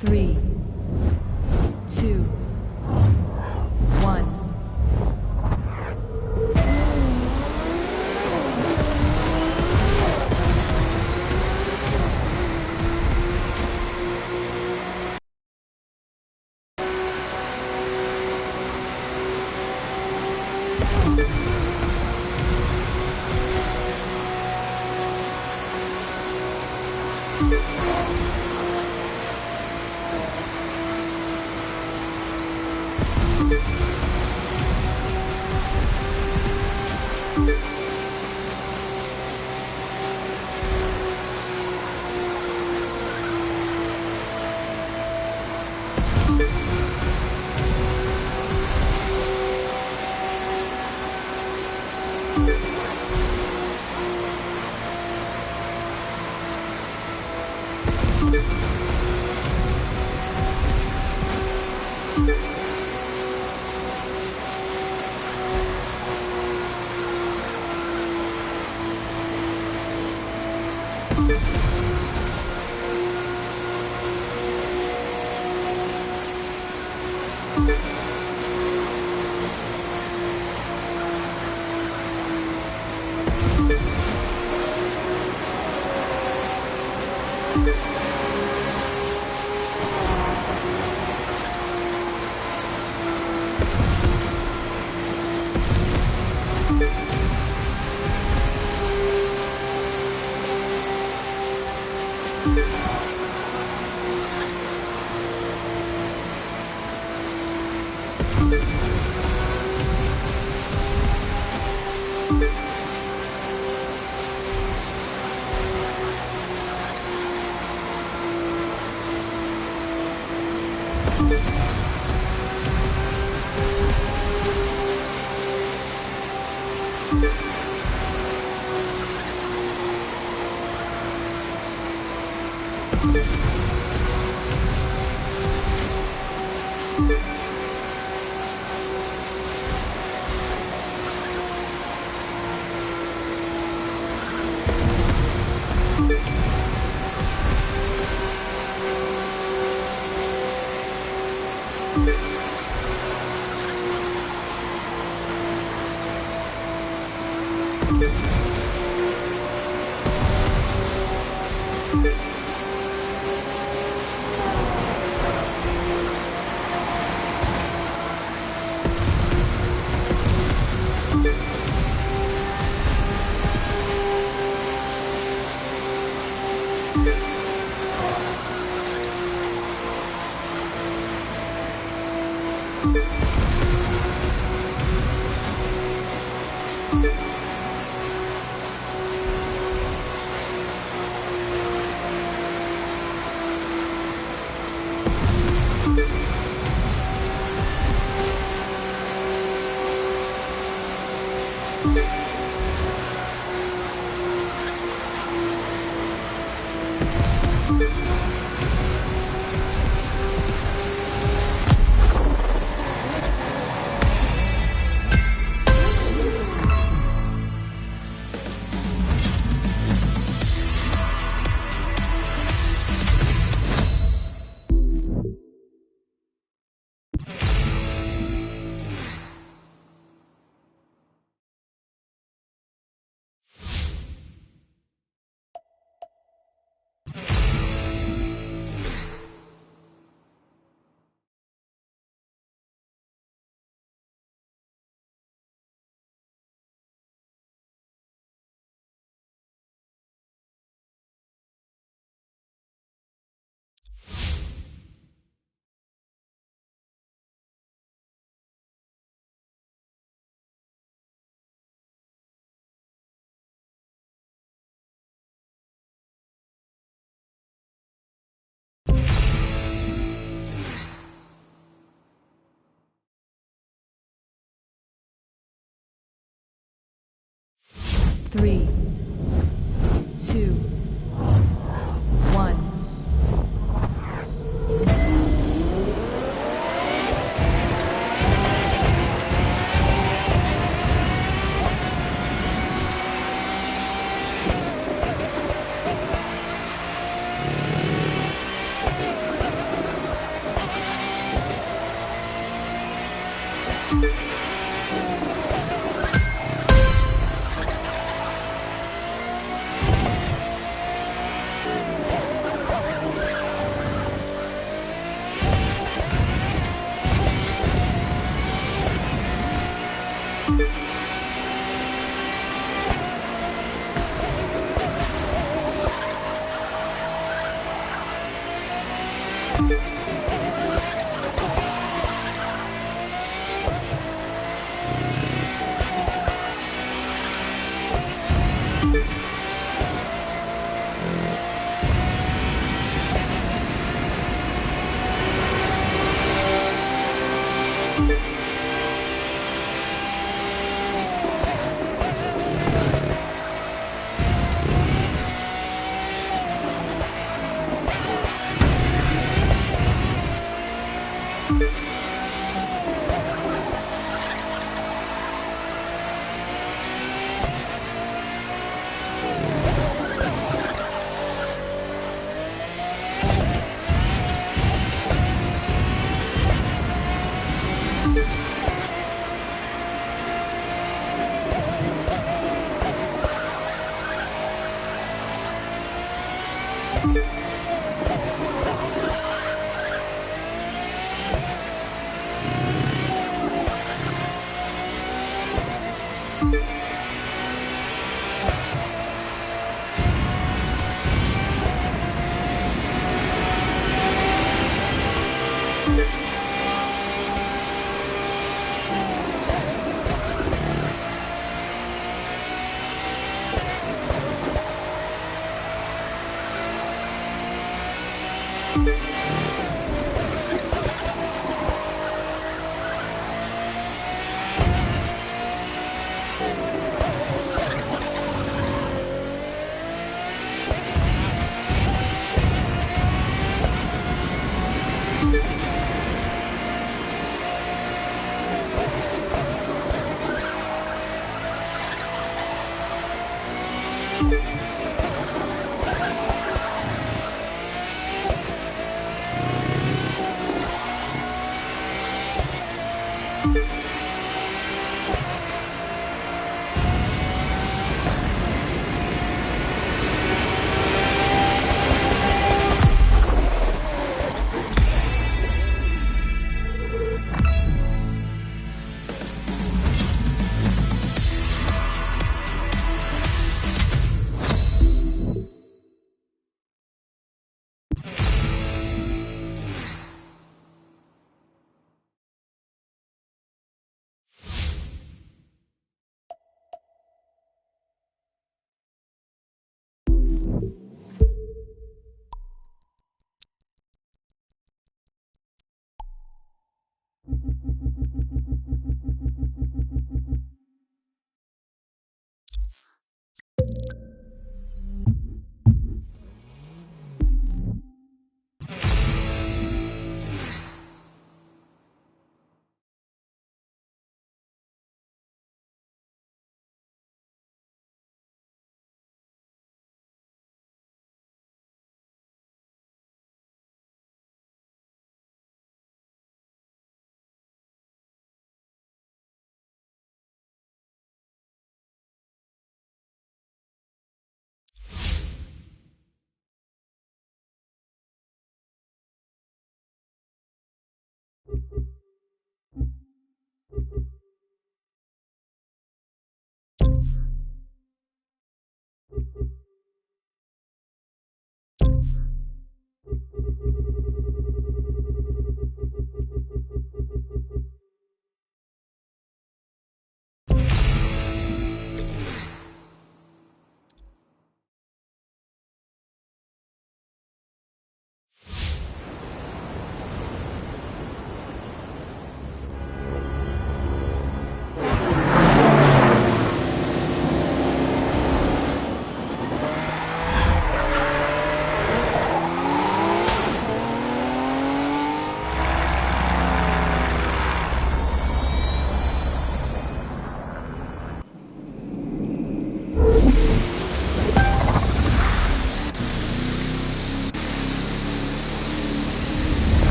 3, 2, 1. Three, two, one.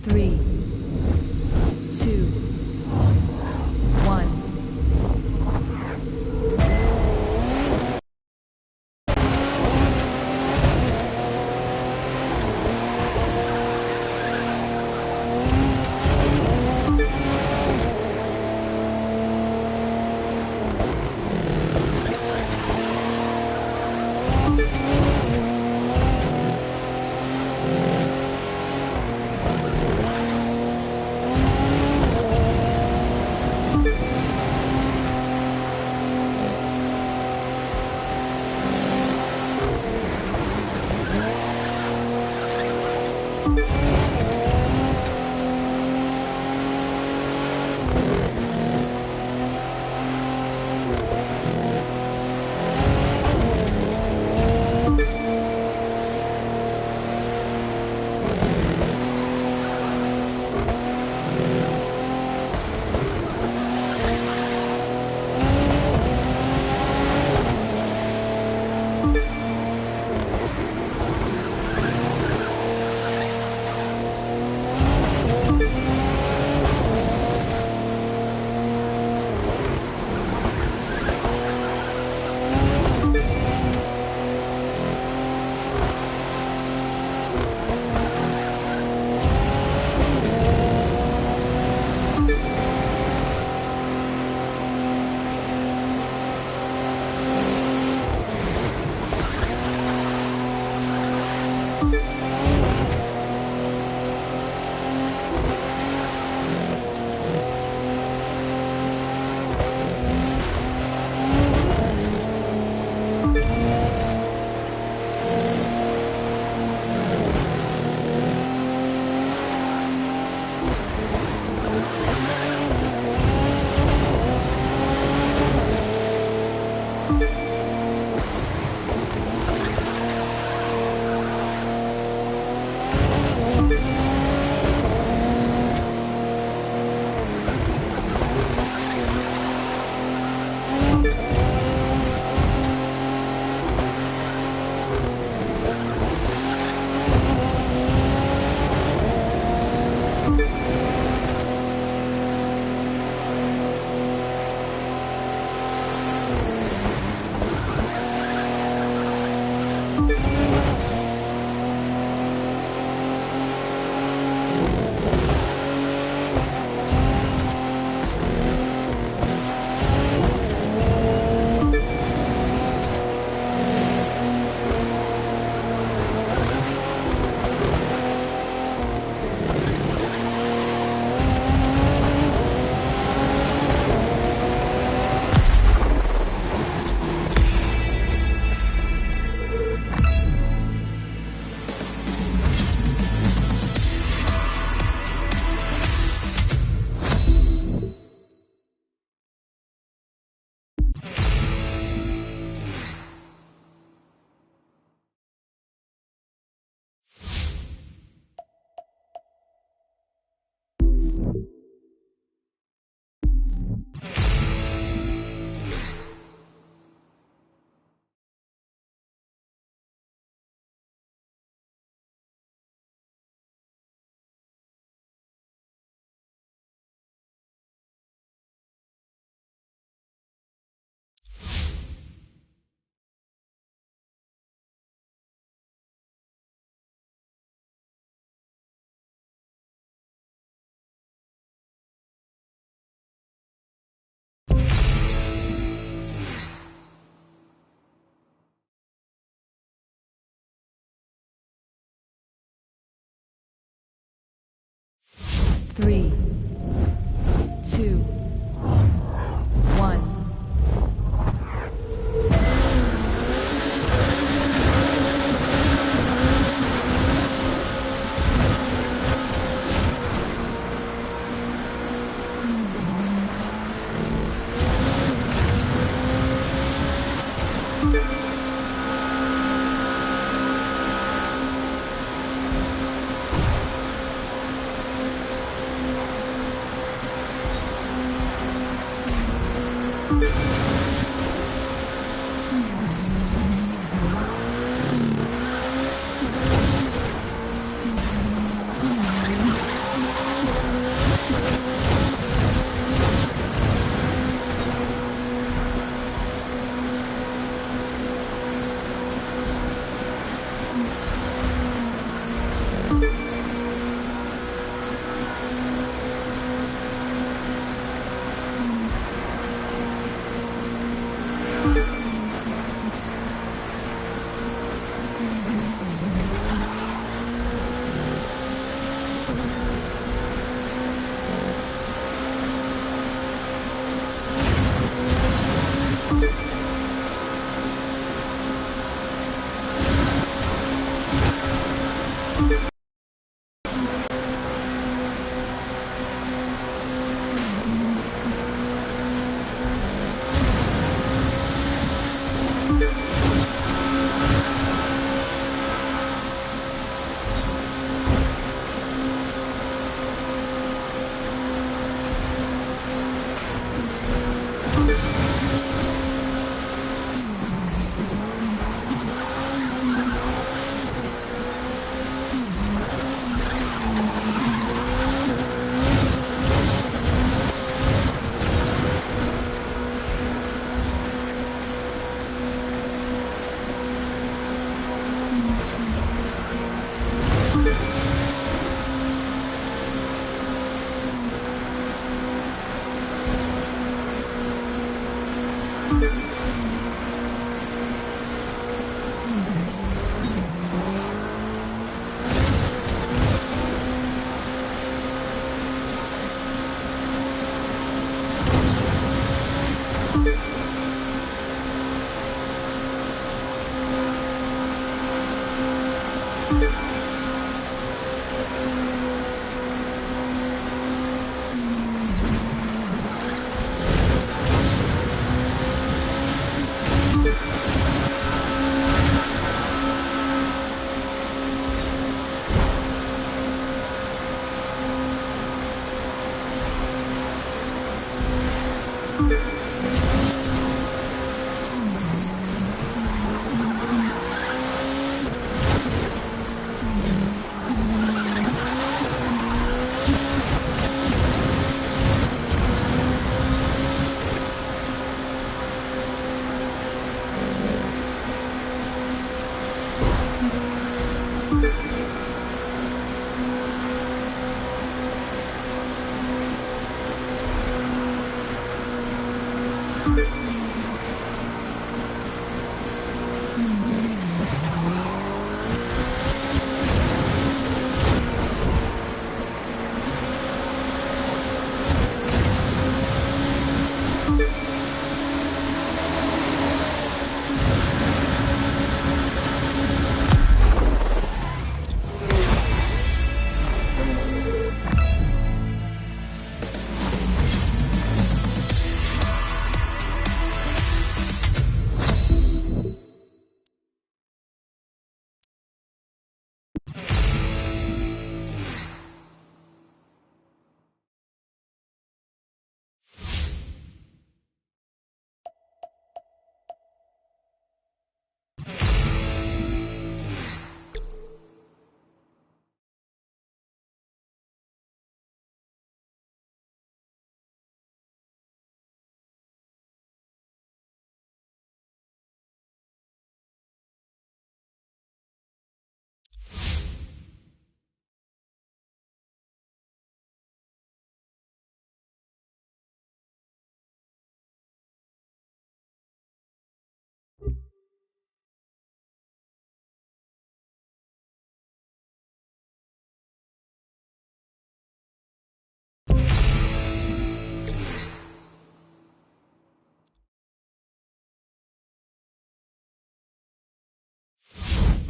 3, 2, 1. 3, 2, 1.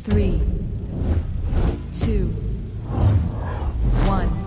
3, 2, 1.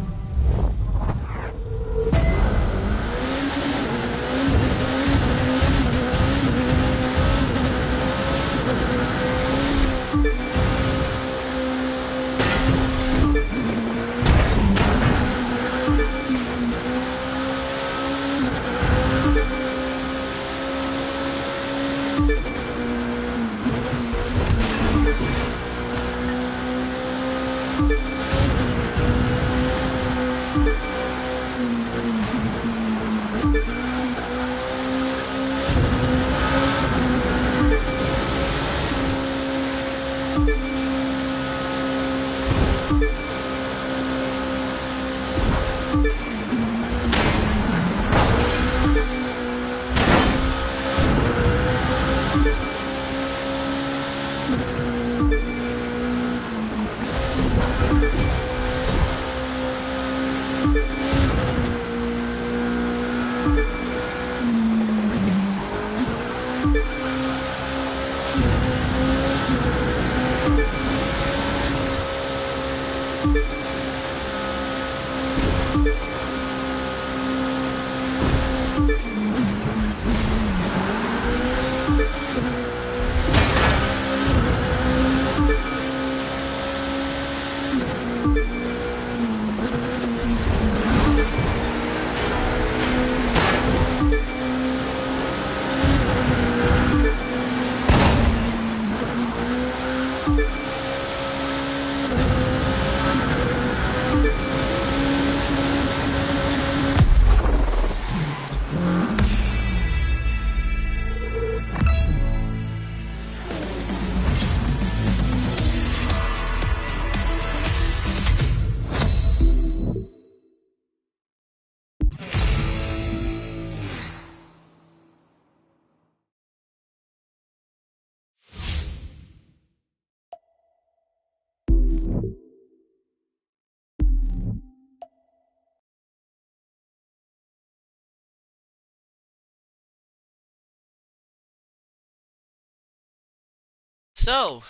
So,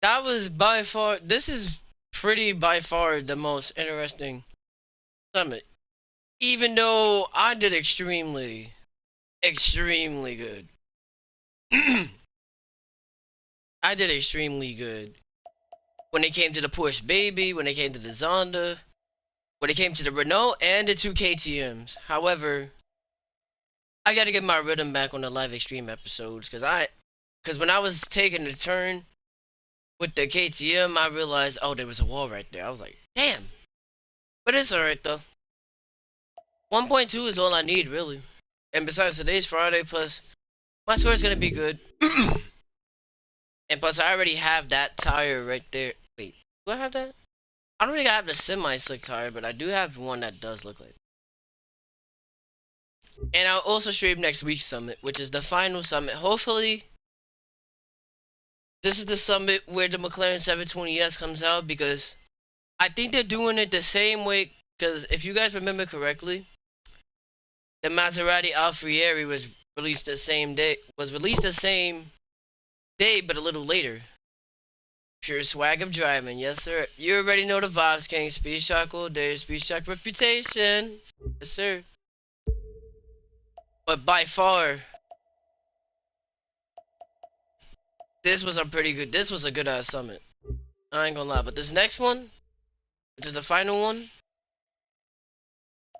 that was by far, this is pretty by far the most interesting summit. Even though I did extremely good. I did extremely good. When it came to the Porsche Baby, when it came to the Zonda, when it came to the Renault, and the two KTMs. However, I gotta get my rhythm back on the live extreme episodes, cause when I was taking the turn with the KTM, I realized, oh, there was a wall right there. I was like, damn. But it's alright though. 1.2 is all I need, really. And besides, today's Friday, plus my score is gonna be good. And plus, I already have that tire right there. Wait, do I have that? I don't think I have the semi-slick tire, but I do have one that does look like. And I'll also stream next week's summit, which is the final summit. Hopefully, this is the summit where the McLaren 720S comes out, because I think they're doing it the same way. Because if you guys remember correctly, the Maserati Alfieri was released the same day. But a little later. Pure swag of driving, yes sir. You already know the vibes, King. Speedshoc all day, Speedshoc reputation. Yes sir. But by far, this was a good ass summit. I ain't gonna lie, but this next one, which is the final one,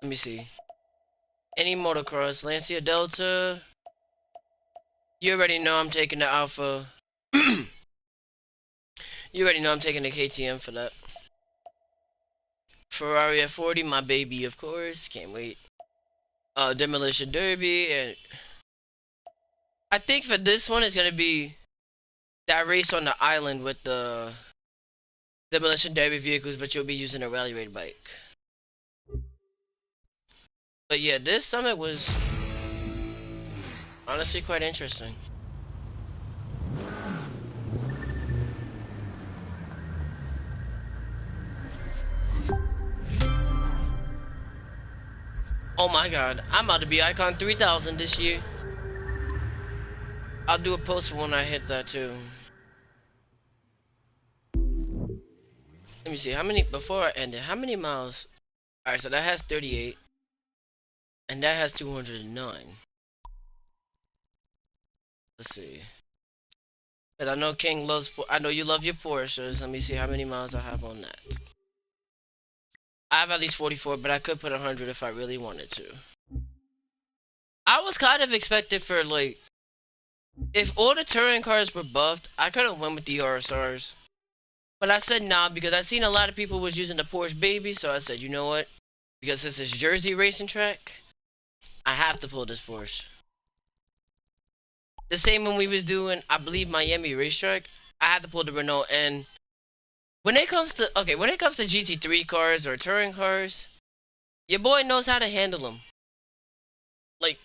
let me see. Any motocross, Lancia Delta. You already know I'm taking the Alpha. You already know I'm taking the KTM for that. Ferrari F40, my baby, of course. Can't wait. Demolition Derby, and I think for this one it's gonna be that race on the island with the Demolition Derby vehicles, but you'll be using a rally raid bike. But yeah, this summit was honestly quite interesting. Oh my god, I'm about to be Icon 3000 this year. I'll do a post when I hit that too. Let me see how many before I end it. How many miles? All right, so that has 38, and that has 209. Let's see. Cause I know King loves. I know you love your Porsches. Let me see how many miles I have on that. I have at least 44, but I could put 100 if I really wanted to. I was kind of expected for like, if all the touring cars were buffed, I could have went with the RSRs. But I said nah because I seen a lot of people was using the Porsche baby, so I said, you know what? Because this is Jersey racing track, I have to pull this Porsche. The same when we was doing, I believe, Miami racetrack, I had to pull the Renault. And when it comes to GT3 cars or touring cars, your boy knows how to handle them. Like,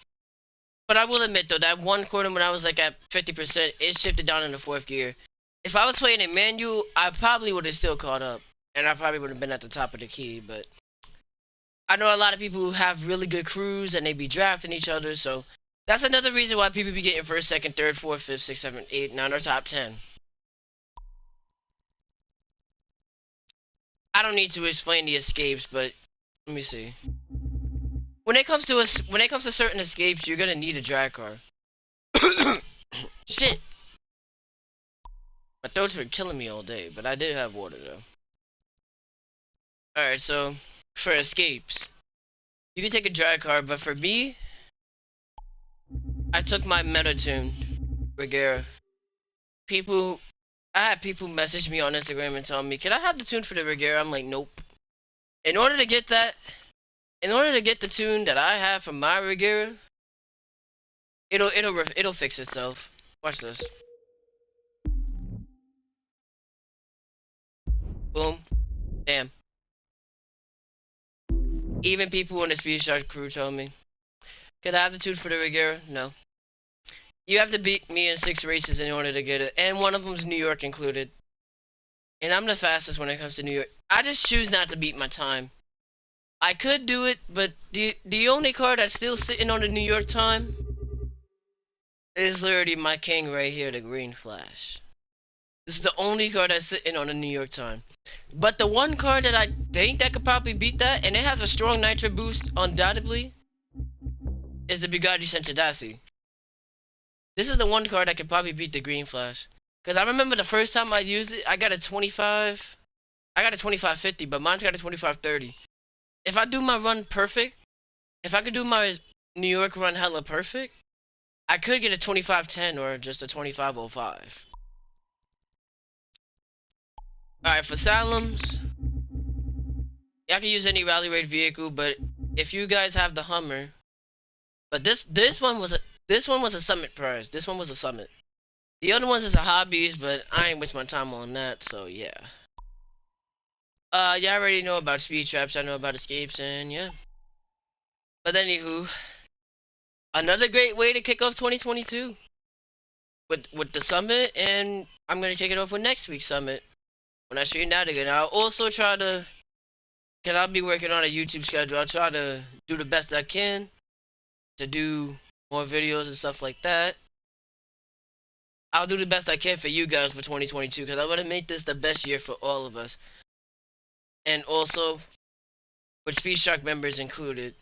but I will admit though, that one corner when I was like at 50%, it shifted down in the fourth gear. If I was playing in manual, I probably would have still caught up, and I probably would have been at the top of the key. But I know a lot of people who have really good crews and they be drafting each other, so that's another reason why people be getting first, second, third, fourth, fifth, sixth, seventh, eighth, nine, or top 10. I don't need to explain the escapes, but let me see. When it comes to certain escapes, you're gonna need a drag car. Shit, my throat's been killing me all day, but I did have water though. All right, so for escapes, you can take a drag car, but for me, I took my meta tune, Regera. People, I had people message me on Instagram and tell me, "Can I have the tune for the Regera?" I'm like, "Nope." In order to get that, in order to get the tune that I have for my Regera, it'll fix itself. Watch this. Boom. Damn. Even people in the Speedshoc crew told me, "Can I have the tune for the Regera?" No. You have to beat me in 6 races in order to get it, and one of them's New York included. And I'm the fastest when it comes to New York. I just choose not to beat my time. I could do it, but the only car that's still sitting on the New York time is literally my king right here, the Green Flash. This is the only car that's sitting on the New York time. But the one car that I think that could probably beat that, and it has a strong nitro boost undoubtedly, is the Bugatti Centodasi. This is the one car that could probably beat the Green Flash. Because I remember the first time I used it, I got a 25. I got a 2550, but mine's got a 2530. If I do my run perfect, if I could do my New York run hella perfect, I could get a 2510 or just a 2505. Alright, for Saloms, I can use any rally raid vehicle, but if you guys have the Hummer, but this one was a summit prize. This one was a summit. The other ones is a hobbies, but I ain't waste my time on that, so yeah. Yeah, I already know about speed traps, I know about escapes, and yeah. But anywho, another great way to kick off 2022 with the summit, and I'm gonna kick it off with next week's summit when I stream that again. I'll also try to, cause I'll be working on a YouTube schedule. I'll try to do the best I can to do more videos and stuff like that. I'll do the best I can for you guys for 2022 because I want to make this the best year for all of us, and also with Speedshoc members included.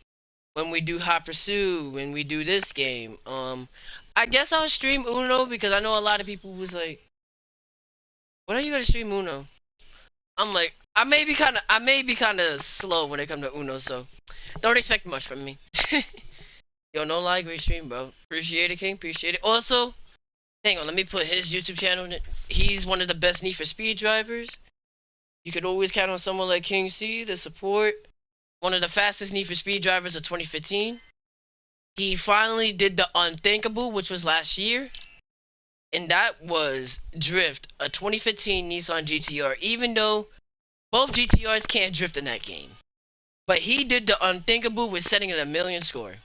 When we do Hot Pursuit, when we do this game, I guess I'll stream Uno because I know a lot of people was like, "When are you gonna stream Uno?" I'm like, I may be kind of slow when it comes to Uno, so don't expect much from me. Yo, no lie, great stream, bro. Appreciate it, King. Appreciate it. Also, hang on, let me put his YouTube channel in it. He's one of the best Need for Speed drivers. You could always count on someone like King C to support. One of the fastest Need for Speed drivers of 2015. He finally did the unthinkable, which was last year, and that was Drift, a 2015 Nissan GTR. Even though both GTRs can't drift in that game, but he did the unthinkable with setting it a million score.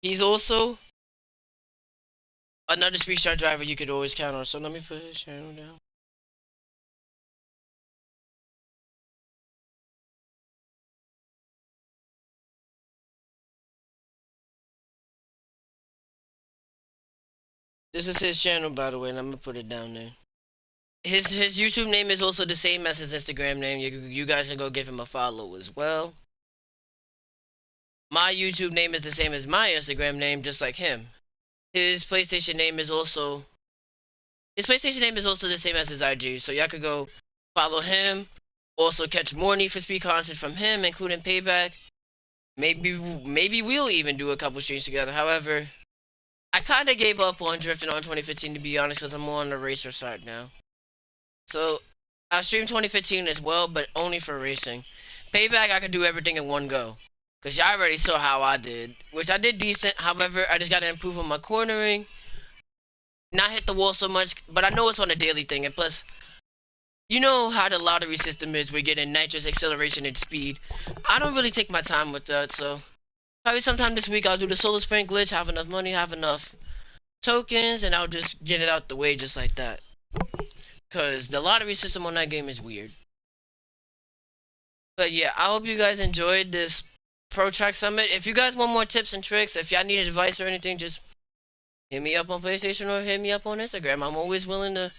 He's also another speed shot driver you could always count on. So let me put his channel down. This is his channel, by the way, and I'm gonna put it down there. His YouTube name is also the same as his Instagram name. You guys can go give him a follow as well. My YouTube name is the same as my Instagram name, just like him. His PlayStation name is also the same as his IG, so y'all could go follow him. Also catch more Need for Speed content from him, including Payback. Maybe we'll even do a couple streams together. However, I kind of gave up on drifting on 2015 to be honest, because I'm more on the racer side now. So I'll stream 2015 as well, but only for racing. Payback, I could do everything in one go. Because y'all already saw how I did. Which I did decent. However, I just got to improve on my cornering. Not hit the wall so much. But I know it's on a daily thing. And plus, you know how the lottery system is. We're getting nitrous, acceleration, and speed. I don't really take my time with that. So probably sometime this week I'll do the solar sprint glitch. Have enough money. Have enough tokens. And I'll just get it out the way just like that. Because the lottery system on that game is weird. But yeah, I hope you guys enjoyed this Pro Track Summit. If you guys want more tips and tricks, if y'all need advice or anything, just hit me up on PlayStation or hit me up on Instagram. I'm always willing to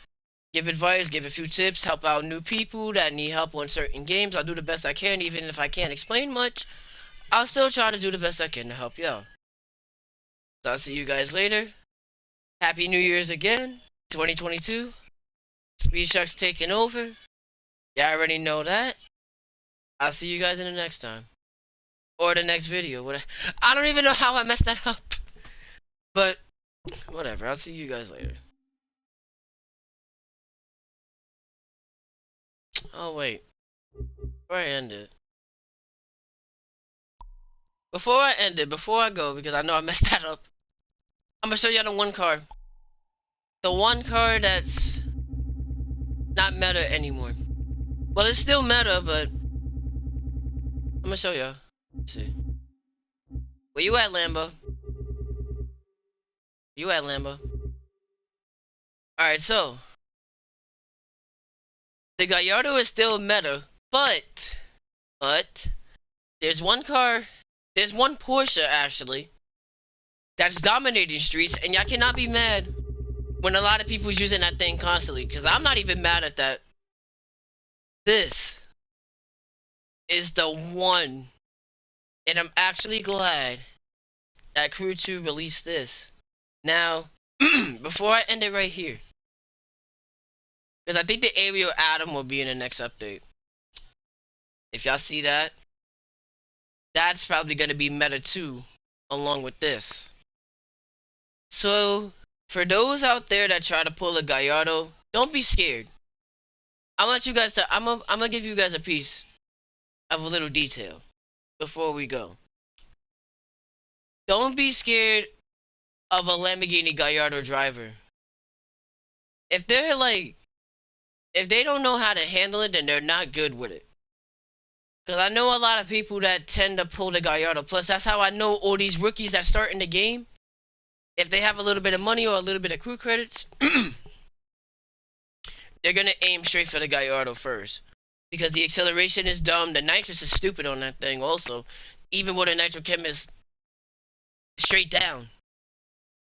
give advice, give a few tips, help out new people that need help on certain games. I'll do the best I can, even if I can't explain much. I'll still try to do the best I can to help y'all. So I'll see you guys later. Happy New Year's again, 2022. Speedshoc's taking over. Y'all already know that. I'll see you guys in the next time. Or the next video. I don't even know how I messed that up. But, whatever. I'll see you guys later. Oh, wait. Before I end it. Before I go, because I know I messed that up, I'm going to show y'all the one car. The one car that's not meta anymore. Well, it's still meta, but I'm going to show y'all. See. Where you at, Lambo? You at, Lambo? Alright, so. The Gallardo is still meta, but there's one Porsche actually that's dominating streets, and y'all cannot be mad when a lot of people's using that thing constantly, because I'm not even mad at that. This is the one, and I'm actually glad that Crew 2 released this. Now, before I end it right here, because I think the Ariel Atom will be in the next update. If y'all see that, that's probably going to be Meta 2 along with this. So, for those out there that try to pull a Gallardo, don't be scared. I want you guys to, I'm gonna give you guys a piece of a little detail before we go. Don't be scared of a Lamborghini Gallardo driver. If they're like, if they don't know how to handle it, then they're not good with it. Because I know a lot of people that tend to pull the Gallardo. Plus, that's how I know all these rookies that start in the game. If they have a little bit of money or a little bit of crew credits, they're going to aim straight for the Gallardo first. Because the acceleration is dumb. The nitrous is stupid on that thing also. Even with a nitrochem is straight down.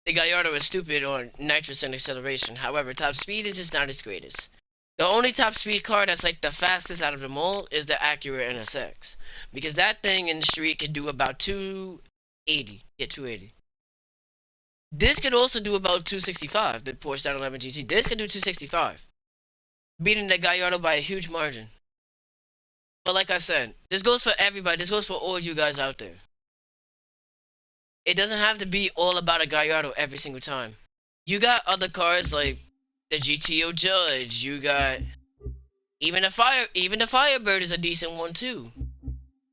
The Gallardo is stupid on nitrous and acceleration. However, top speed is just not its greatest. The only top speed car that's like the fastest out of them all is the Acura NSX. Because that thing in the street can do about 280. Yeah, 280. This could also do about 265, the Porsche 911 GT. This can do 265. Beating the Gallardo by a huge margin. But like I said, this goes for everybody. This goes for all you guys out there. It doesn't have to be all about a Gallardo every single time. You got other cars like the GTO Judge. You got even the Firebird is a decent one too.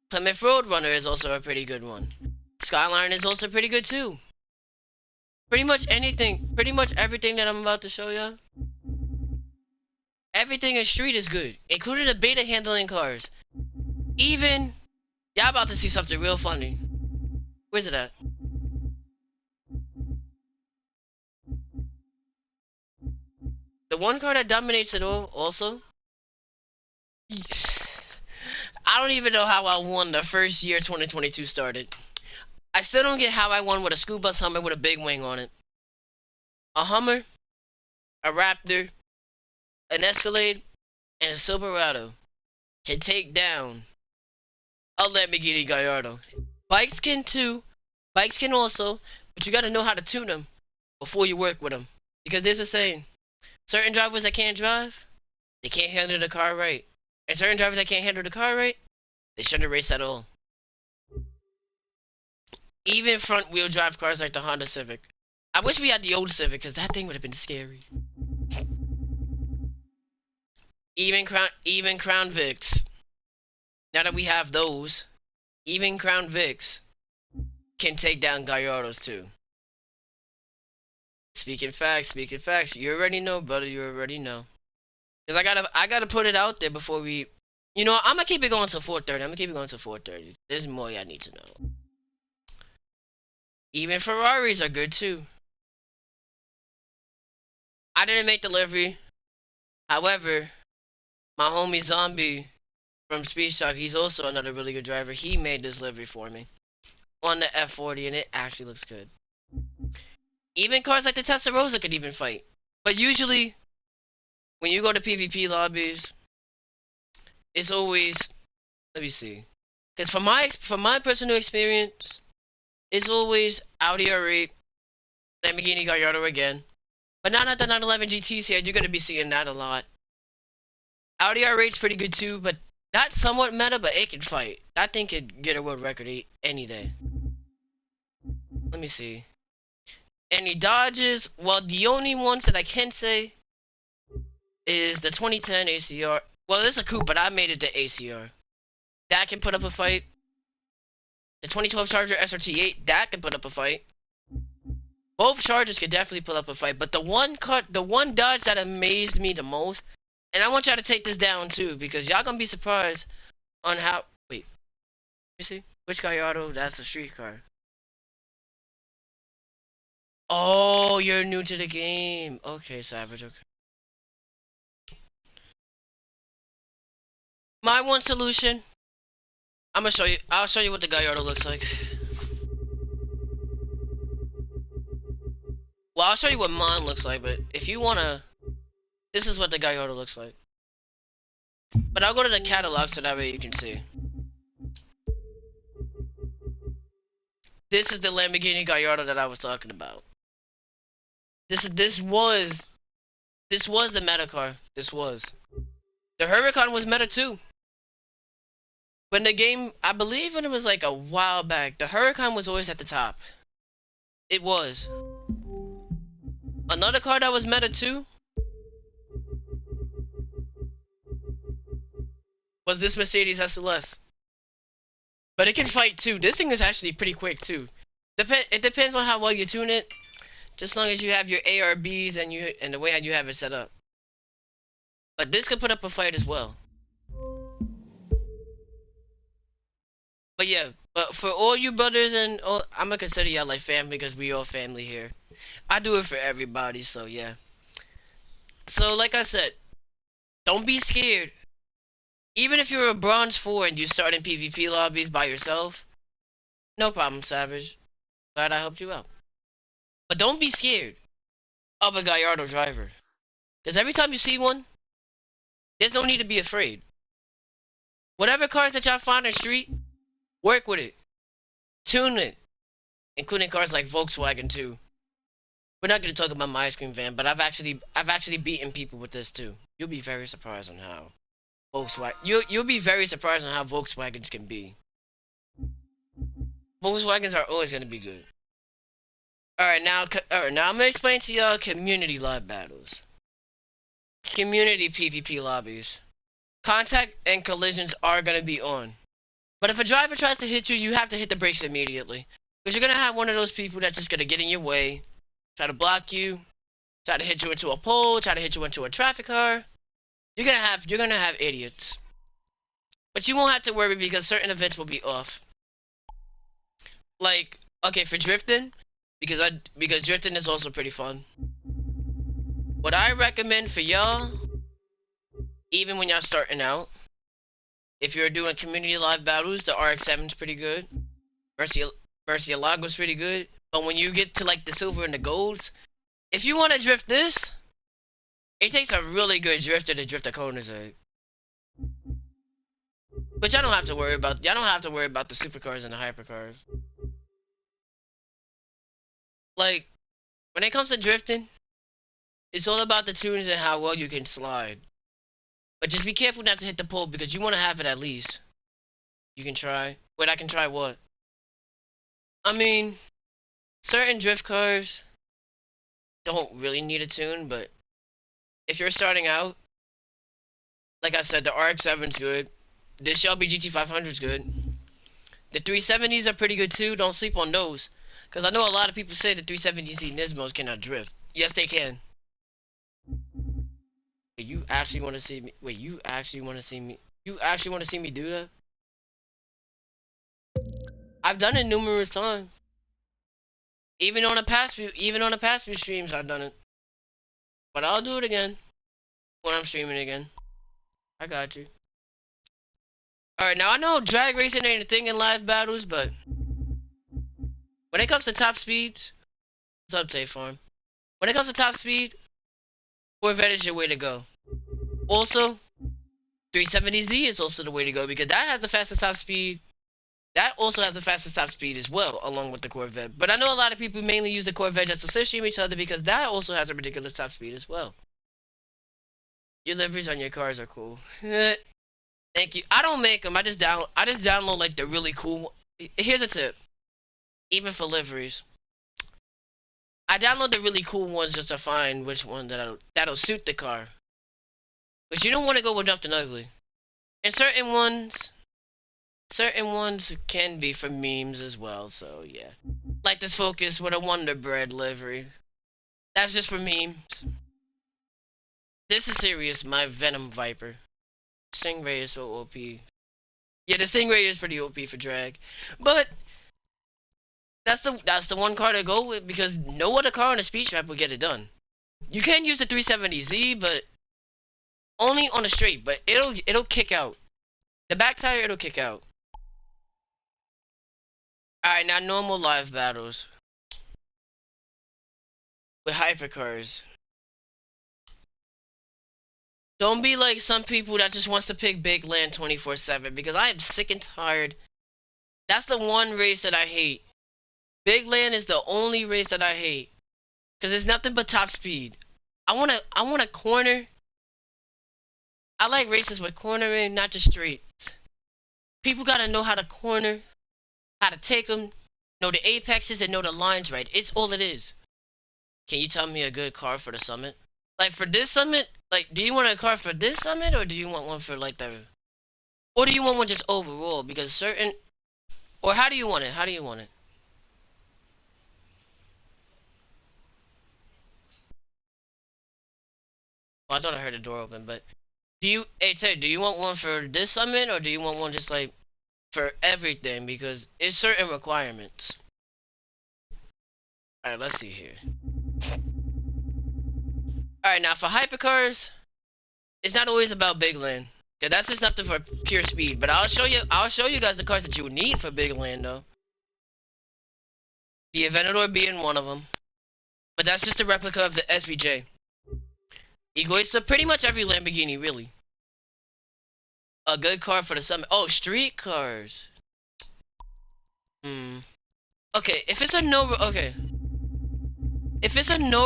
Plymouth Roadrunner is also a pretty good one. Skyline is also pretty good too. Pretty much everything that I'm about to show y'all. Everything in street is good, including the beta handling cars. Even, y'all about to see something real funny. Where's it at? The one car that dominates it all, also. I don't even know how I won the first year 2022 started. I still don't get how I won with a school bus Hummer with a big wing on it. A Hummer, a Raptor, an Escalade, and a Silverado can take down a Lamborghini Gallardo. Bikes can too. Bikes can also, but you gotta know how to tune them before you work with them. Because there's a saying, certain drivers that can't drive, they can't handle the car right. And certain drivers that can't handle the car right, they shouldn't race at all. Even front wheel drive cars like the Honda Civic. I wish we had the old Civic because that thing would have been scary. Even Crown Vics. Now that we have those, even Crown Vics can take down Gallardos too. Speaking facts, you already know, brother, you already know. Cause I gotta put it out there before we, you know, I'm gonna keep it going till 4:30. There's more I need to know. Even Ferraris are good too. I didn't make the livery. However, my homie Zombie from Speedshoc, he's also another really good driver. He made this livery for me on the F40, and it actually looks good. Even cars like the Testarossa could even fight. But usually, when you go to PvP lobbies, it's always, let me see, because from my personal experience, it's always Audi R8, Lamborghini Gallardo again. But now that the 911 GT's here, you're gonna be seeing that a lot. Audi R8's pretty good too, but that's somewhat meta, but it can fight. That thing could get a world record any day. Let me see. Any Dodges? Well, the only ones that I can say is the 2010 ACR. Well, it's a coupe, but I made it to ACR. That can put up a fight. The 2012 Charger SRT8, that can put up a fight. Both Chargers could definitely put up a fight, but the one Dodge that amazed me the most, and I want y'all to take this down too, because y'all gonna be surprised on how. Wait, you see which Gallardo? That's a street car. Oh, you're new to the game. Okay, Savage. Okay. My one solution. I'm gonna show you. I'll show you what the Gallardo looks like. Well, I'll show you what mine looks like, but if you wanna, this is what the Gallardo looks like. But I'll go to the catalog so that way you can see. This is the Lamborghini Gallardo that I was talking about. This was the meta car. This was. The Huracan was meta too. When the game, I believe when it was like a while back, the Huracan was always at the top. It was. Another car that was meta too was this Mercedes SLS. But it can fight too. This thing is actually pretty quick too. It depends on how well you tune it. Just as long as you have your ARBs and the way you have it set up. But this could put up a fight as well. But yeah, but for all you brothers and all, I'm gonna consider y'all like family because we all family here. I do it for everybody, so yeah. So like I said, don't be scared. Even if you're a bronze 4 and you start in PvP lobbies by yourself, no problem, Savage. Glad I helped you out. But don't be scared of a Gallardo driver. Because every time you see one, there's no need to be afraid. Whatever cars that y'all find on the street, work with it. Tune it. Including cars like Volkswagen too. We're not going to talk about my ice cream van, but I've actually beaten people with this too. You'll be very surprised on how you'll be very surprised on how Volkswagens can be. Volkswagens are always going to be good. Alright, now I'm going to explain to y'all community live battles. Community PvP lobbies. Contact and collisions are going to be on. But if a driver tries to hit you, you have to hit the brakes immediately. Because you're going to have one of those people that's just going to get in your way, try to block you, try to hit you into a pole, try to hit you into a traffic car. You're gonna have idiots. But you won't have to worry because certain events will be off. Like, okay, for drifting, because drifting is also pretty fun. What I recommend for y'all, even when y'all starting out, if you're doing community live battles, the RX-7's pretty good. Murcielago's pretty good. But when you get to like the silver and the golds, if you want to drift this, It takes a really good drifter to drift a Koenigsegg. But y'all don't have to worry about the supercars and the hypercars. Like, when it comes to drifting, it's all about the tunes and how well you can slide. But just be careful not to hit the pole because you want to have it at least. You can try. Wait, I can try what? I mean, certain drift cars don't really need a tune, but if you're starting out, like I said, the RX-7's good. The Shelby GT500's good. The 370s are pretty good too. Don't sleep on those. Because I know a lot of people say the 370Z Nismos cannot drift. Yes, they can. Wait, you actually want to see me? Wait, you actually want to see me? You actually want to see me do that? I've done it numerous times. Even on the past few streams, I've done it. But I'll do it again when I'm streaming again. I got you. Alright, now I know drag racing ain't a thing in live battles, but when it comes to top speeds, what's up, Tay Farm? When it comes to top speed, Corvette is your way to go. Also, 370Z is also the way to go because that has the fastest top speed. That also has the fastest top speed as well, along with the Corvette. But I know a lot of people mainly use the Corvette just to slipstream each other because that also has a ridiculous top speed as well. Your liveries on your cars are cool. Thank you. I don't make them. I just download like the really cool. Here's a tip. Even for liveries, I download the really cool ones just to find which one that'll suit the car. But you don't want to go with nothing ugly. And certain ones can be for memes as well. So yeah, like this Focus with a Wonder Bread livery. That's just for memes. This is serious. My Venom Viper. Stingray is so OP. Yeah, the Stingray is pretty OP for drag, but that's the one car to go with because no other car on the speed trap will get it done. You can use the 370Z, but only on the straight. But it'll kick out. The back tire it'll kick out. All right, now normal live battles with hypercars. Don't be like some people that just wants to pick Big Land 24/7 because I am sick and tired. That's the one race that I hate. Big Land is the only race that I hate because it's nothing but top speed. I want a corner. I like races with cornering, not just straights. People gotta know how to corner, how to take them, know the apexes and know the lines right. It's all it is. Can you tell me a good car for the summit? Like for this summit, like do you want a car for this summit or do you want one for like the, or do you want one just overall? Because certain, or how do you want it? How do you want it? Well, I thought I heard the door open, but do you, hey Ted, do you want one for this summit or do you want one just like for everything? Because it's certain requirements. Alright, let's see here. Alright, now for hypercars, it's not always about big land. Cause that's just nothing for pure speed. But I'll show you guys the cars that you need for big land though. The Aventador being one of them. But that's just a replica of the SVJ. Egoista, pretty much every Lamborghini, really. A good car for the summit. Oh, street cars. Okay, if it's a no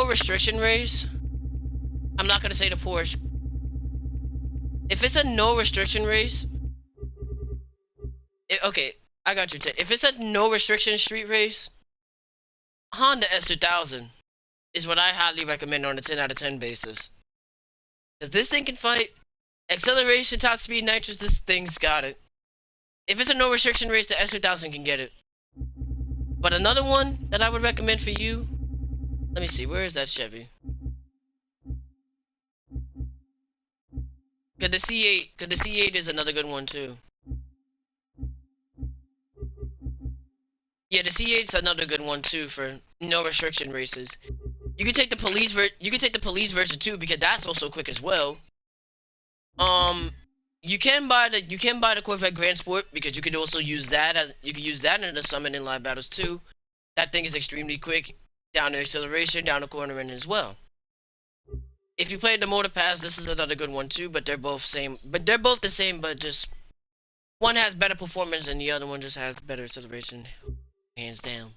restriction race, I'm not gonna say the Porsche. If it's a no restriction race, okay, I got you. If it's a no restriction street race, Honda S2000 is what I highly recommend on a 10 out of 10 basis. Cause this thing can fight acceleration, top speed, nitrous. This thing's got it. If it's a no restriction race, the S2000 can get it. But another one that I would recommend for you, let me see, where is that Chevy? Cause the C8 is another good one too. Yeah, the C8 is another good one too for no restriction races. You can take the police version too because that's also quick as well. You can buy the Corvette Grand Sport because you could also use that in the summon in live battles too. That thing is extremely quick, down to acceleration, down to cornering as well. If you played the Motor Pass, this is another good one too. But they're both same. But they're both the same. But just one has better performance and the other one just has better acceleration, hands down.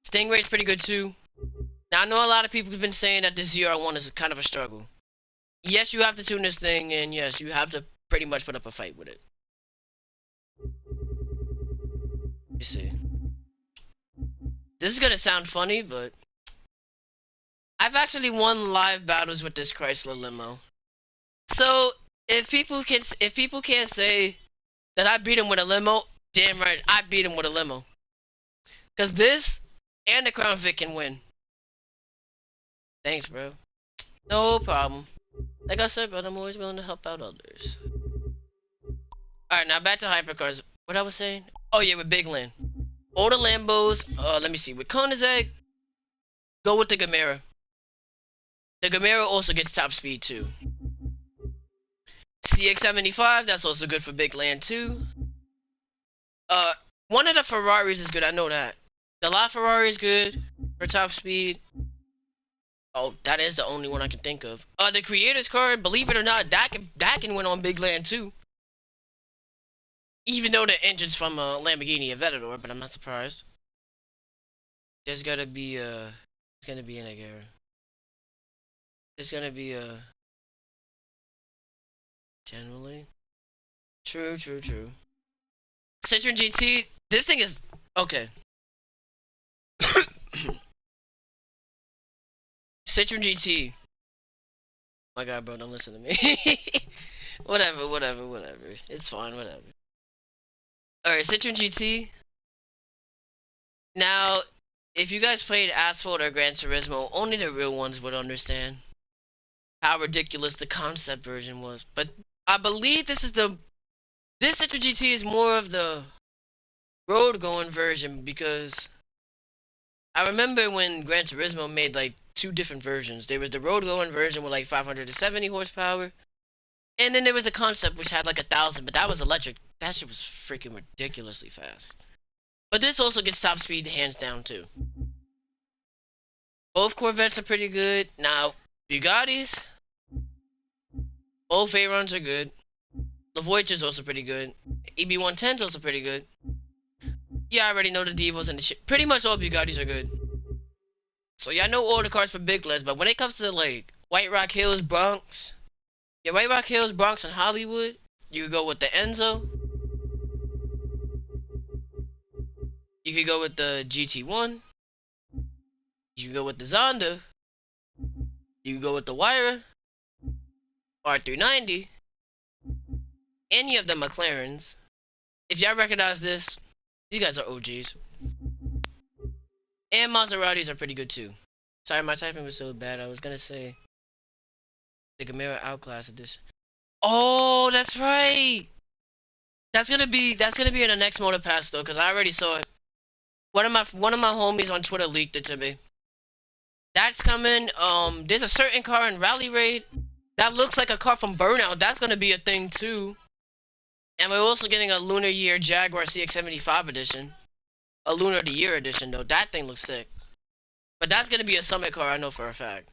Stingray's pretty good too. Now I know a lot of people have been saying that this ZR1 is kind of a struggle. Yes, you have to tune this thing, and yes, you have to pretty much put up a fight with it. You see. This is gonna sound funny, but I've actually won live battles with this Chrysler limo. So if people can't say that I beat him with a limo, damn right, I beat him with a limo. Cause this and the Crown Vic can win. Thanks, bro. No problem. Like I said, bro, I'm always willing to help out others. Alright, now back to hypercars. What I was saying? Oh yeah, with Big Land. All the Lambos, let me see. With Koenigsegg, go with the Gamera. The Gamera also gets top speed too. CX-75, that's also good for Big Land too. One of the Ferraris is good, I know that. The LaFerrari is good for top speed. Oh, that is the only one I can think of. The Creator's Card, believe it or not, that can win on Big Land too. Even though the engine's from a Lamborghini Aventador, but I'm not surprised. There's gotta be it's gonna be in a Gara. It's gonna be generally. True. Citroen GT, this thing is okay. Citroen GT. My God, bro, don't listen to me. whatever. It's fine, whatever. Alright, Citroen GT. Now, if you guys played Asphalt or Gran Turismo, only the real ones would understand how ridiculous the concept version was. But I believe this Citroen GT is more of the road going version, because I remember when Gran Turismo made like 2 different versions. There was the road going version with like 570 horsepower, and then there was the concept which had like 1,000, but that was electric. That shit was freaking ridiculously fast. But this also gets top speed hands down too. Both Corvettes are pretty good. Now, Bugattis, both Veyrons are good. The Voyage is also pretty good. EB110 is also pretty good. Yeah, I already know the Devos and the shit. Pretty much all Bugattis are good. So yeah, I know all the cars for big legs, but when it comes to like White Rock Hills, Bronx, yeah, White Rock Hills, Bronx, and Hollywood, you could go with the Enzo. You could go with the GT1. You could go with the Zonda. You could go with the Wyra, R390, any of the McLarens. If y'all recognize this, you guys are OGs. And Maseratis are pretty good too. Sorry, my typing was so bad. I was gonna say the Gamera Outclass edition. Oh, that's right. That's gonna be in the next Motor Pass though, cause I already saw it. One of my homies on Twitter leaked it to me. That's coming. There's a certain car in Rally Raid that looks like a car from Burnout. That's gonna be a thing too. And we're also getting a Lunar Year Jaguar CX-75 edition. A Lunar of the Year edition though. That thing looks sick. But that's gonna be a summit car, I know for a fact.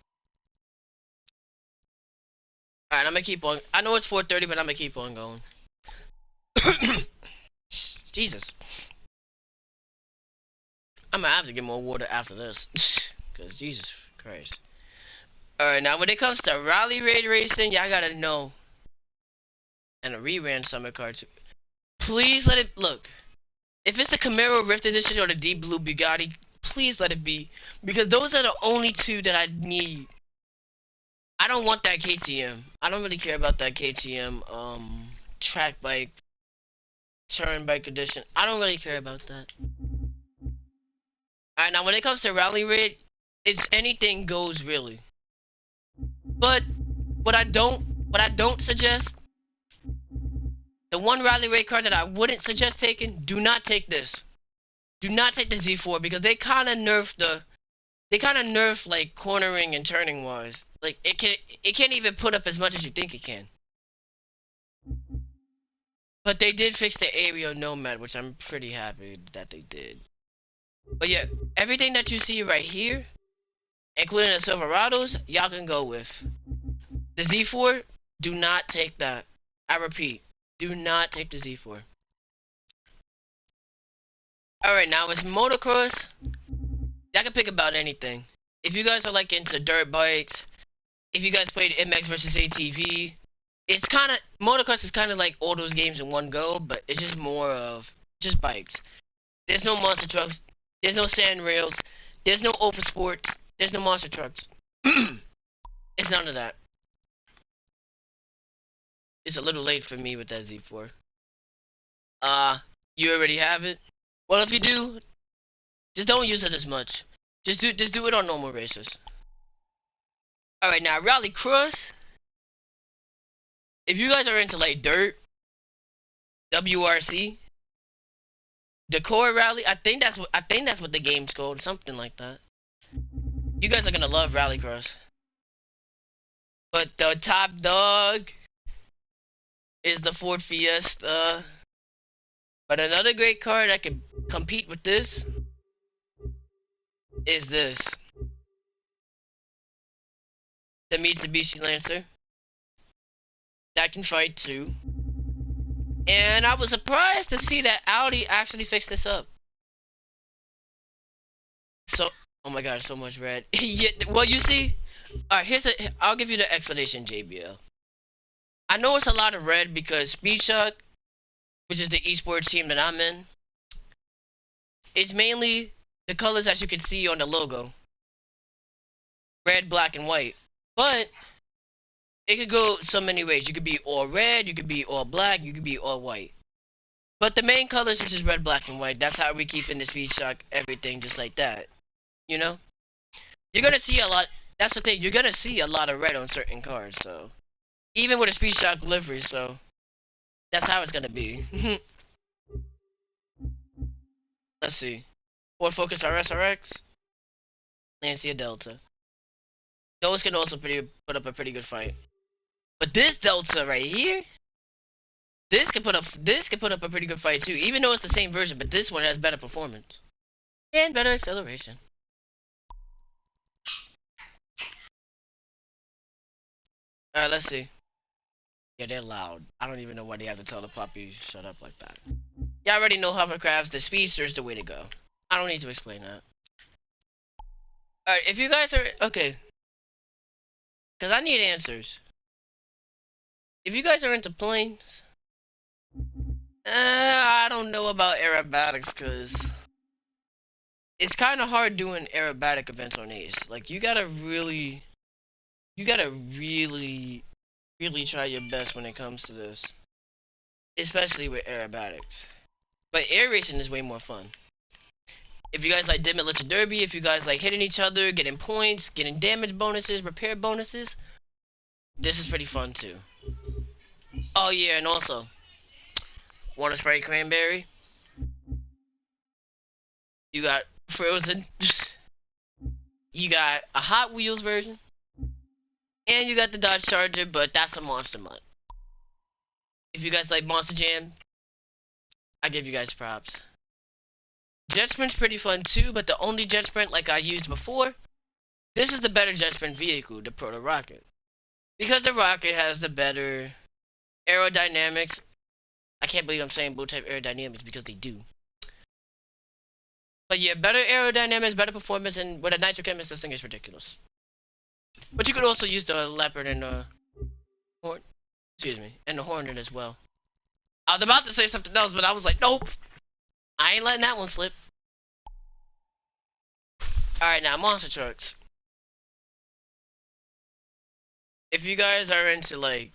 Alright, I'm gonna keep on. I know it's 4:30, but I'm gonna keep on going. Jesus. I'm gonna have to get more water after this. Cause Jesus Christ. Alright, now when it comes to Rally Raid racing, y'all gotta know. And a re-ran summit car too. Please let it look. If it's the Camaro Rift Edition or the Deep Blue Bugatti, please let it be. Because those are the only 2 that I need. I don't want that KTM. I don't really care about that KTM track bike, touring bike edition. I don't really care about that. Alright, now when it comes to Rally Raid, it's anything goes really. But what I don't suggest, the one Rally Raid car that I wouldn't suggest taking, do not take this. Do not take the Z4 because they kind of nerf like cornering and turning wise. Like it can't even put up as much as you think it can. But they did fix the Aerial Nomad, which I'm pretty happy that they did. But yeah, everything that you see right here including the Silverados, y'all can go with. The Z4, do not take that. I repeat, do not take the Z4. Alright, now it's motocross. I can pick about anything. If you guys are like into dirt bikes, if you guys played MX versus ATV, it's kind of, motocross is kind of like all those games in one go, but it's just more of just bikes. There's no monster trucks, there's no sand rails, there's no oversports, there's no monster trucks. It's none of that. It's a little late for me with that Z4. You already have it? Well, if you do, just don't use it as much. Just do it on normal races. Alright, now rally cross. If you guys are into like dirt, WRC, decor rally, I think that's what the game's called, something like that. You guys are gonna love rallycross. But the top dog is the Ford Fiesta. But another great car that can compete with this is this. The Mitsubishi Lancer. That can fight too. And I was surprised to see that Audi actually fixed this up. So, oh my god, so much red. Yeah, well, you see, alright, I'll give you the explanation, JBL. I know it's a lot of red because Speedshoc, which is the esports team that I'm in, it's mainly the colors as you can see on the logo. Red, black, and white. But it could go so many ways. You could be all red, you could be all black, you could be all white. But the main colors is just red, black, and white. That's how we keep in the Speedshoc everything just like that. You know? You're gonna see a lot. That's the thing. You're gonna see a lot of red on certain cars. So even with a Speedshoc livery, so that's how it's gonna be. Let's see. Ford Focus RS-RX, Lancia Delta. Those can also put up a pretty good fight. But this Delta right here, this can put up a pretty good fight too. Even though it's the same version, but this one has better performance and better acceleration. Alright, let's see. Yeah, they're loud. I don't even know why they have to tell the puppy shut up like that. Y'all already know hovercrafts. The Speedster is the way to go. I don't need to explain that. Alright, if you guys are okay, because I need answers. If you guys are into planes, I don't know about aerobatics because it's kind of hard doing aerobatic events on Ace. Like you gotta really really try your best when it comes to this, especially with aerobatics. But air racing is way more fun. If you guys like Demolition Derby, if you guys like hitting each other, getting points, getting damage bonuses, repair bonuses, this is pretty fun too. Oh yeah, and also, want a Sprite Cranberry? You got Frozen. You got a Hot Wheels version. And you got the Dodge Charger, but that's a Monster Mutt. If you guys like Monster Jam, I give you guys props. Jet Sprint's pretty fun too, but the only Jet Sprint like I used before, this is the better Jet Sprint vehicle, the Proto Rocket. Because the Rocket has the better aerodynamics. I can't believe I'm saying boot type aerodynamics because they do. But yeah, better aerodynamics, better performance, and with a nitrochemist, this thing is ridiculous. But you could also use the Leopard and the and the Hornet as well. I was about to say something else, but I was like, nope. I ain't letting that one slip. Alright, now monster trucks. If you guys are into like,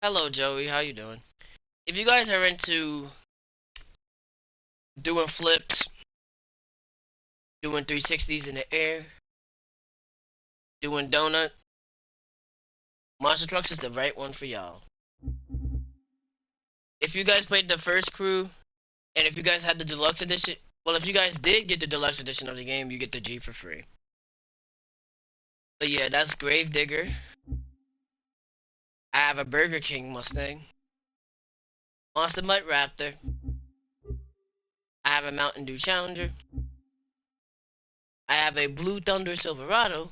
hello Joey, how you doing? If you guys are into doing flips, doing 360s in the air, doing donut, monster trucks is the right one for y'all. If you guys played the first crew, and if you guys had the deluxe edition, well, if you guys did get the deluxe edition of the game, you get the G for free. But yeah, that's Gravedigger. I have a Burger King Mustang. Monster Mutt Raptor. I have a Mountain Dew Challenger. I I have a Blue Thunder Silverado,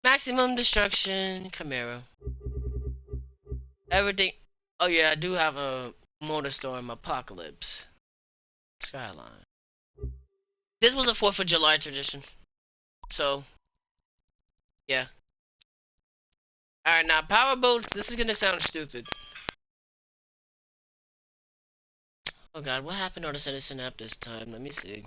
Maximum Destruction Camaro, everything. Oh yeah, I do have a Motorstorm Apocalypse Skyline. This was a 4th of July tradition, so yeah. All right, now power boats. This is gonna sound stupid. Oh god, what happened on the Citizen app this time? Let me see.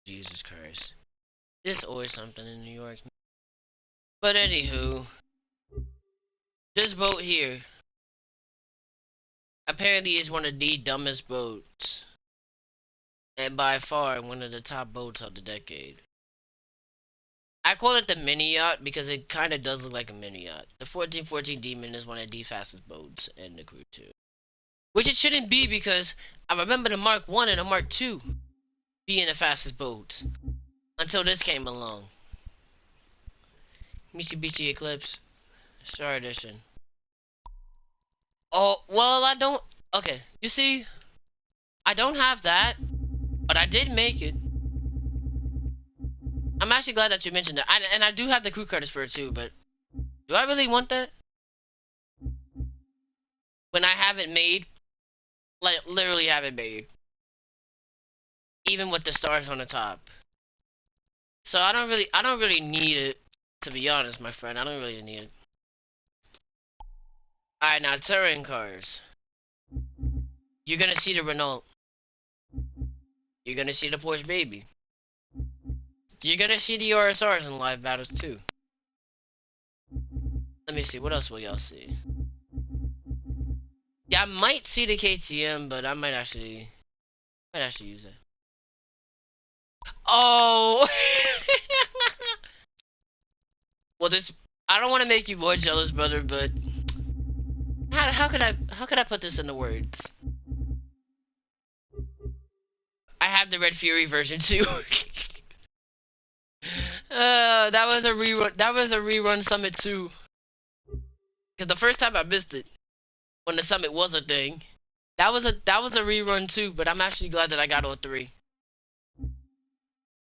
Jesus Christ. There's always something in New York. But anywho, this boat here apparently is one of the dumbest boats. And by far one of the top boats of the decade. I call it the mini yacht because it kind of does look like a mini yacht. The 1414 Demon is one of the fastest boats in the crew too. Which it shouldn't be because I remember the Mark 1 and the Mark 2 being the fastest boats. Until this came along. Mitsubishi Eclipse Star Edition. Oh, well I don't... Okay, you see, I don't have that, but I did make it. I'm actually glad that you mentioned that. And I do have the crew credits for it too, but do I really want that? When I have it made, like literally have it made. Even with the stars on the top. So I don't really need it, to be honest, my friend. I don't really need it. Alright, now touring cars. You're gonna see the Renault. You're gonna see the Porsche Baby. You're gonna see the RSRs in live battles too. Let me see, what else will y'all see? Yeah, I might see the KTM, but I might actually use it. Oh! Well, this... I don't want to make you more jealous, brother, but... How could I put this into words? I have the Red Fury version too. That was a rerun. That was a rerun Summit 2. Cause the first time I missed it, when the Summit was a thing, that was a rerun too. But I'm actually glad that I got all 3.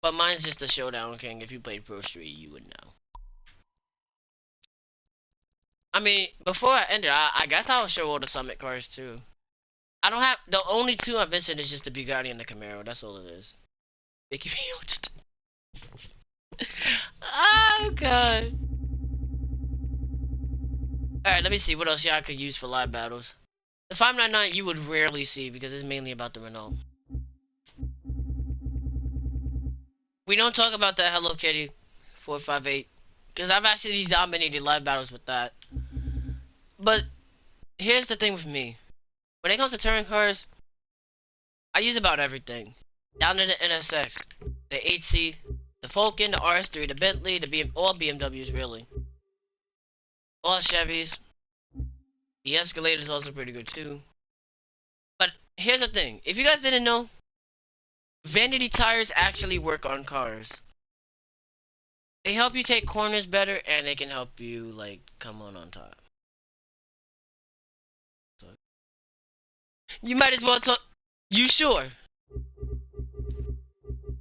But mine's just a Showdown King. If you played Pro Street, you would know. I mean, before I ended, I guess I'll show all the Summit cars too. I don't have... The only 2 I'm missing is just the Bugatti and the Camaro. That's all it is. Making me... Oh, God. Alright, let me see what else y'all could use for live battles. The 599 you would rarely see because it's mainly about the Renault. We don't talk about that Hello Kitty 458 because I've actually dominated live battles with that. But here's the thing with me. When it comes to touring cars, I use about everything. Down to the NSX, the 8C, the Falcon, the RS3, the Bentley, all BMWs really. All Chevys. The Escalade is also pretty good too. But here's the thing. If you guys didn't know, vanity tires actually work on cars. They help you take corners better and they can help you like come on top. So, you might as well talk. You sure?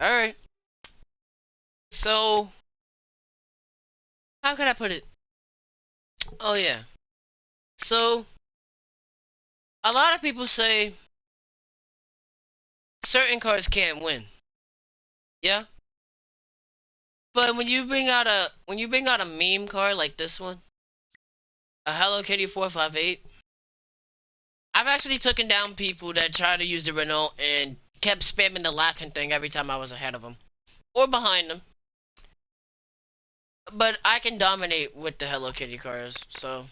Alright. So, how could I put it? Oh yeah. So, a lot of people say certain cars can't win. Yeah? But when you bring out a meme car like this one, a Hello Kitty 458, I've actually taken down people that tried to use the Renault and kept spamming the laughing thing every time I was ahead of them or behind them. But I can dominate with the Hello Kitty cars, so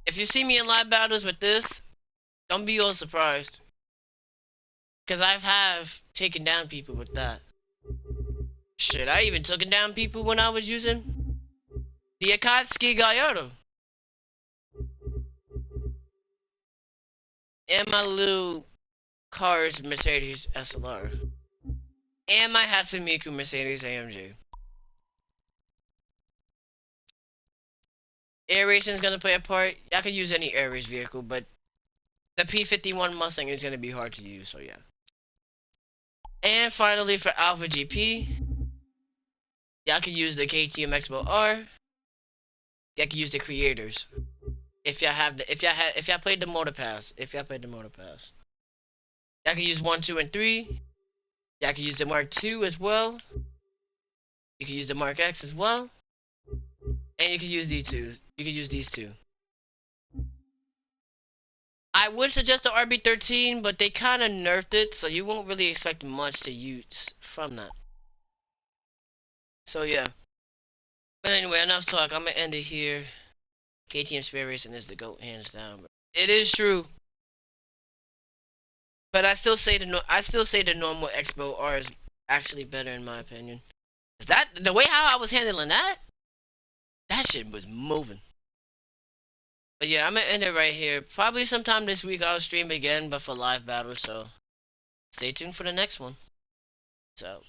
if you see me in live battles with this, don't be all surprised. Cause have taken down people with that. Shit, I even took down people when I was using the Akatsuki Gallardo. And my little car's Mercedes SLR. And my Hatsumiko Mercedes AMG. air racing is gonna play a part. Y'all can use any air race vehicle, but the P51 Mustang is gonna be hard to use. So yeah. And finally, for Alpha GP, y'all can use the KTM Expo R. Y'all can use the creators. If y'all have the, if y'all played the Motor Pass, y'all can use 1, 2, and 3. Y'all can use the Mark II as well. You can use the Mark X as well. And you can use these two. You can use these two. I would suggest the RB13, but they kind of nerfed it, so you won't really expect much to use from that. So yeah. But anyway, enough talk. I'm gonna end it here. KTM Spare Racing is the GOAT, hands down. Bro. It is true. But I still say the normal Expo R is actually better in my opinion. Is that the way how I was handling that? That shit was moving. But yeah, I'm gonna end it right here. Probably sometime this week I'll stream again, but for live battle. So stay tuned for the next one. So.